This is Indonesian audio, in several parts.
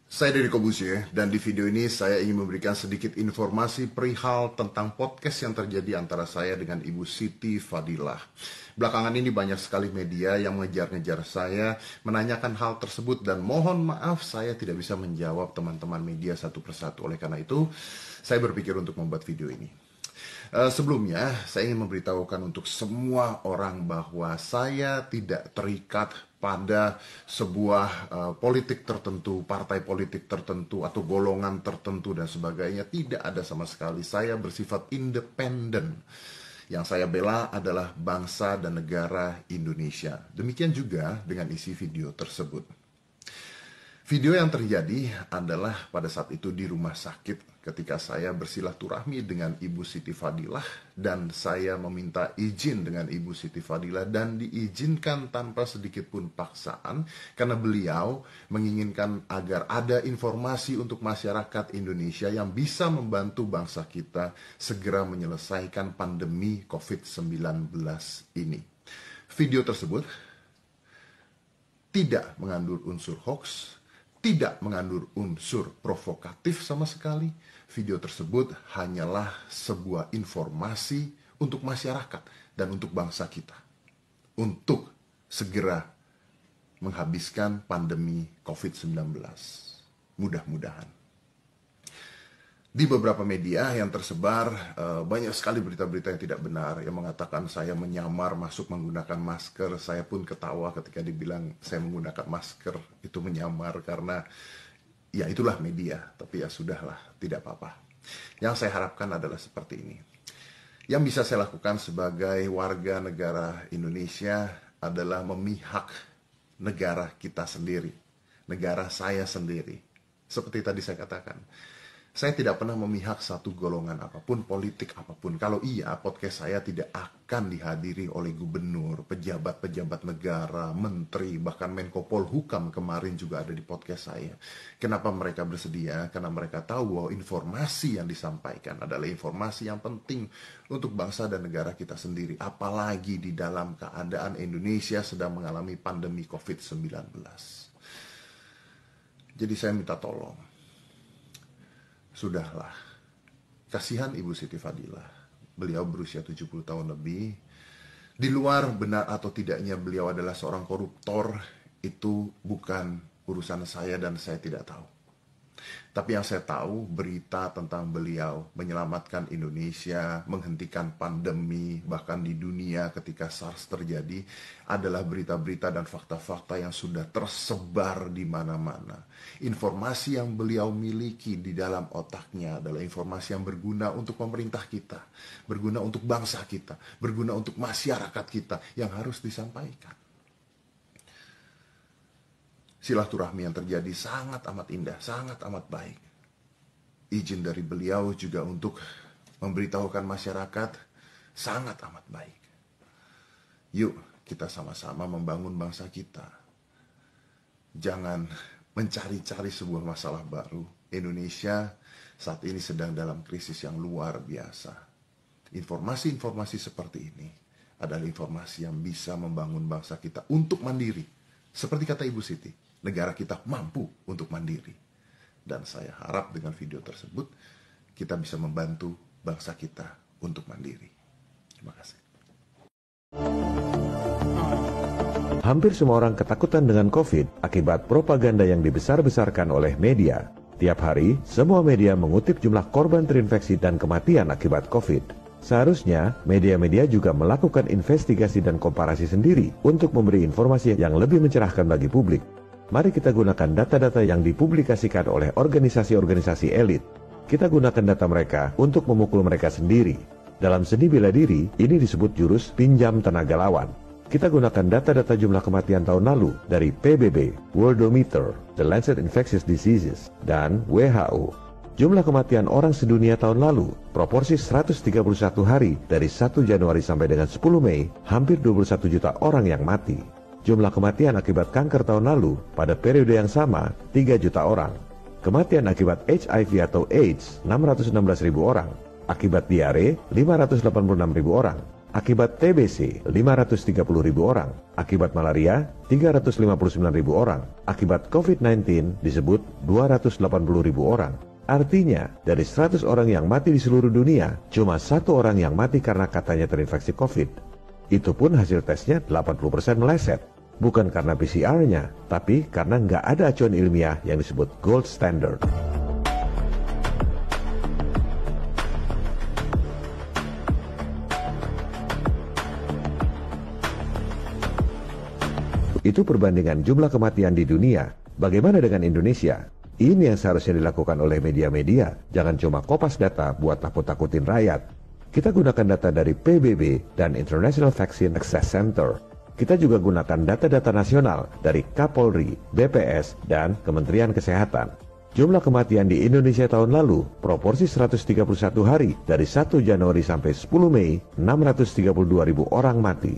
Saya Deddy Kobusye, dan di video ini saya ingin memberikan sedikit informasi perihal tentang podcast yang terjadi antara saya dengan Ibu Siti Fadilah. Belakangan ini banyak sekali media yang mengejar-ngejar saya, menanyakan hal tersebut, dan mohon maaf saya tidak bisa menjawab teman-teman media satu persatu. Oleh karena itu, saya berpikir untuk membuat video ini. Sebelumnya, saya ingin memberitahukan untuk semua orang bahwa saya tidak terikat pada sebuah politik tertentu, partai politik tertentu, atau golongan tertentu dan sebagainya. Tidak ada sama sekali. Saya bersifat independen. Yang saya bela adalah bangsa dan negara Indonesia. Demikian juga dengan isi video tersebut. Video yang terjadi adalah pada saat itu di rumah sakit ketika saya bersilaturahmi dengan Ibu Siti Fadilah dan saya meminta izin dengan Ibu Siti Fadilah dan diizinkan tanpa sedikit pun paksaan karena beliau menginginkan agar ada informasi untuk masyarakat Indonesia yang bisa membantu bangsa kita segera menyelesaikan pandemi COVID-19 ini. Video tersebut tidak mengandung unsur hoax, tidak mengandung unsur provokatif sama sekali. Video tersebut hanyalah sebuah informasi untuk masyarakat dan untuk bangsa kita. Untuk segera menghabiskan pandemi COVID-19. Mudah-mudahan. Di beberapa media yang tersebar, banyak sekali berita-berita yang tidak benar yang mengatakan saya menyamar masuk menggunakan masker. Saya pun ketawa ketika dibilang saya menggunakan masker. Itu menyamar karena ya itulah media, tapi ya sudahlah, tidak apa-apa. Yang saya harapkan adalah seperti ini. Yang bisa saya lakukan sebagai warga negara Indonesia adalah memihak negara kita sendiri, negara saya sendiri. Seperti tadi saya katakan, saya tidak pernah memihak satu golongan apapun, politik apapun. Kalau iya, podcast saya tidak akan dihadiri oleh gubernur, pejabat-pejabat negara, menteri, bahkan Menko Polhukam kemarin juga ada di podcast saya. Kenapa mereka bersedia? Karena mereka tahu bahwa informasi yang disampaikan adalah informasi yang penting untuk bangsa dan negara kita sendiri. Apalagi di dalam keadaan Indonesia sedang mengalami pandemi COVID-19. Jadi saya minta tolong. Sudahlah, kasihan Ibu Siti Fadilah. Beliau berusia 70 tahun lebih. Di luar benar atau tidaknya beliau adalah seorang koruptor, itu bukan urusan saya dan saya tidak tahu. Tapi yang saya tahu, berita tentang beliau menyelamatkan Indonesia, menghentikan pandemi, bahkan di dunia ketika SARS terjadi, adalah berita-berita dan fakta-fakta yang sudah tersebar di mana-mana. Informasi yang beliau miliki di dalam otaknya adalah informasi yang berguna untuk pemerintah kita, berguna untuk bangsa kita, berguna untuk masyarakat kita yang harus disampaikan. Silaturahmi yang terjadi sangat amat indah, sangat amat baik. Izin dari beliau juga untuk memberitahukan masyarakat sangat amat baik. Yuk kita sama-sama membangun bangsa kita. Jangan mencari-cari sebuah masalah baru. Indonesia saat ini sedang dalam krisis yang luar biasa. Informasi-informasi seperti ini adalah informasi yang bisa membangun bangsa kita untuk mandiri. Seperti kata Ibu Siti, negara kita mampu untuk mandiri. Dan saya harap dengan video tersebut kita bisa membantu bangsa kita untuk mandiri. Terima kasih. Hampir semua orang ketakutan dengan COVID akibat propaganda yang dibesar-besarkan oleh media. Tiap hari, semua media mengutip jumlah korban terinfeksi dan kematian akibat COVID. Seharusnya, media-media juga melakukan investigasi dan komparasi sendiri untuk memberi informasi yang lebih mencerahkan bagi publik. Mari kita gunakan data-data yang dipublikasikan oleh organisasi-organisasi elit. Kita gunakan data mereka untuk memukul mereka sendiri. Dalam seni bela diri, ini disebut jurus pinjam tenaga lawan. Kita gunakan data-data jumlah kematian tahun lalu dari PBB, Worldometer, The Lancet Infectious Diseases, dan WHO. Jumlah kematian orang sedunia tahun lalu, proporsi 131 hari dari 1 Januari sampai dengan 10 Mei, hampir 21 juta orang yang mati. Jumlah kematian akibat kanker tahun lalu pada periode yang sama 3 juta orang. Kematian akibat HIV atau AIDS 616.000 orang. Akibat diare 586.000 orang. Akibat TBC, 530.000 orang. Akibat malaria, 359.000 orang. Akibat COVID-19 disebut 280.000 orang. Artinya, dari 100 orang yang mati di seluruh dunia, cuma 1 orang yang mati karena katanya terinfeksi COVID. Itu pun hasil tesnya 80% meleset. Bukan karena PCR-nya, tapi karena nggak ada acuan ilmiah yang disebut gold standard. Itu perbandingan jumlah kematian di dunia. Bagaimana dengan Indonesia? Ini yang seharusnya dilakukan oleh media-media. Jangan cuma kopas data buat takut-takutin rakyat. Kita gunakan data dari PBB dan International Vaccine Access Center. Kita juga gunakan data-data nasional dari Kapolri, BPS, dan Kementerian Kesehatan. Jumlah kematian di Indonesia tahun lalu, proporsi 131 hari dari 1 Januari sampai 10 Mei, 632.000 orang mati.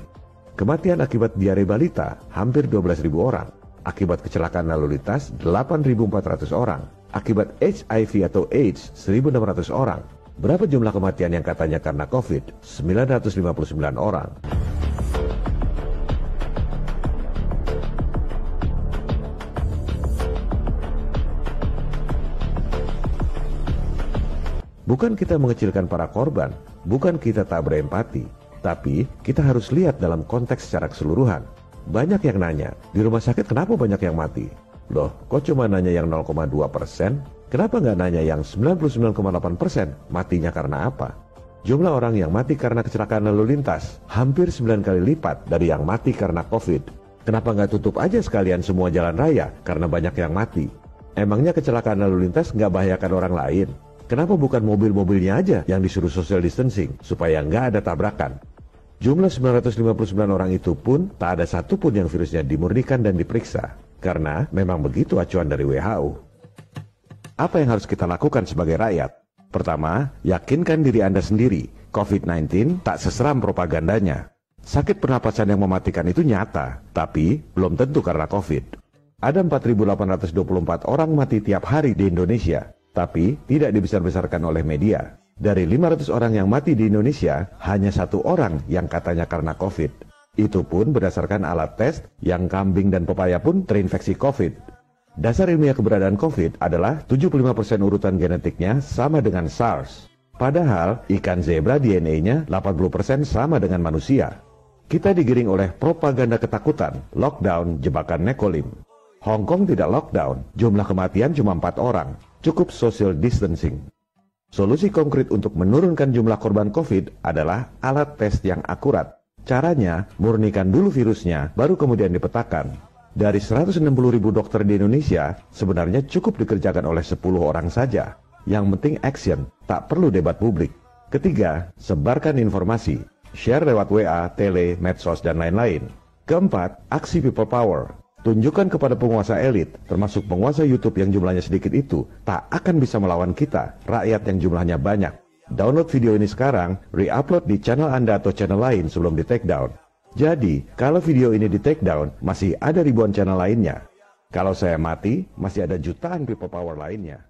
Kematian akibat diare balita hampir 12.000 orang. Akibat kecelakaan lalu lintas 8.400 orang. Akibat HIV atau AIDS 1.600 orang. Berapa jumlah kematian yang katanya karena COVID? 959 orang. Bukan kita mengecilkan para korban, bukan kita tak berempati. Tapi, kita harus lihat dalam konteks secara keseluruhan. Banyak yang nanya, di rumah sakit kenapa banyak yang mati? Loh, kok cuma nanya yang 0,2%? Kenapa nggak nanya yang 99,8% matinya karena apa? Jumlah orang yang mati karena kecelakaan lalu lintas hampir 9 kali lipat dari yang mati karena COVID. Kenapa nggak tutup aja sekalian semua jalan raya karena banyak yang mati? Emangnya kecelakaan lalu lintas nggak bahayakan orang lain? Kenapa bukan mobil-mobilnya aja yang disuruh social distancing supaya nggak ada tabrakan? Jumlah 959 orang itu pun tak ada satupun yang virusnya dimurnikan dan diperiksa. Karena memang begitu acuan dari WHO. Apa yang harus kita lakukan sebagai rakyat? Pertama, yakinkan diri Anda sendiri. COVID-19 tak seseram propagandanya. Sakit pernapasan yang mematikan itu nyata, tapi belum tentu karena COVID. Ada 4.824 orang mati tiap hari di Indonesia, tapi tidak dibesar-besarkan oleh media. Dari 500 orang yang mati di Indonesia, hanya 1 orang yang katanya karena COVID. Itu pun berdasarkan alat tes yang kambing dan pepaya pun terinfeksi COVID. Dasar ilmiah keberadaan COVID adalah 75% urutan genetiknya sama dengan SARS. Padahal ikan zebra DNA-nya 80% sama dengan manusia. Kita digiring oleh propaganda ketakutan, lockdown, jebakan Nekolim. Hong Kong tidak lockdown, jumlah kematian cuma 4 orang, cukup social distancing. Solusi konkret untuk menurunkan jumlah korban COVID adalah alat tes yang akurat. Caranya, murnikan dulu virusnya, baru kemudian dipetakan. Dari 160.000 dokter di Indonesia, sebenarnya cukup dikerjakan oleh 10 orang saja. Yang penting action, tak perlu debat publik. Ketiga, sebarkan informasi. Share lewat WA, tele, medsos, dan lain-lain. Keempat, aksi people power. Tunjukkan kepada penguasa elit, termasuk penguasa YouTube yang jumlahnya sedikit itu, tak akan bisa melawan kita, rakyat yang jumlahnya banyak. Download video ini sekarang, re-upload di channel Anda atau channel lain sebelum di take down. Jadi, kalau video ini di take down, masih ada ribuan channel lainnya. Kalau saya mati, masih ada jutaan people power lainnya.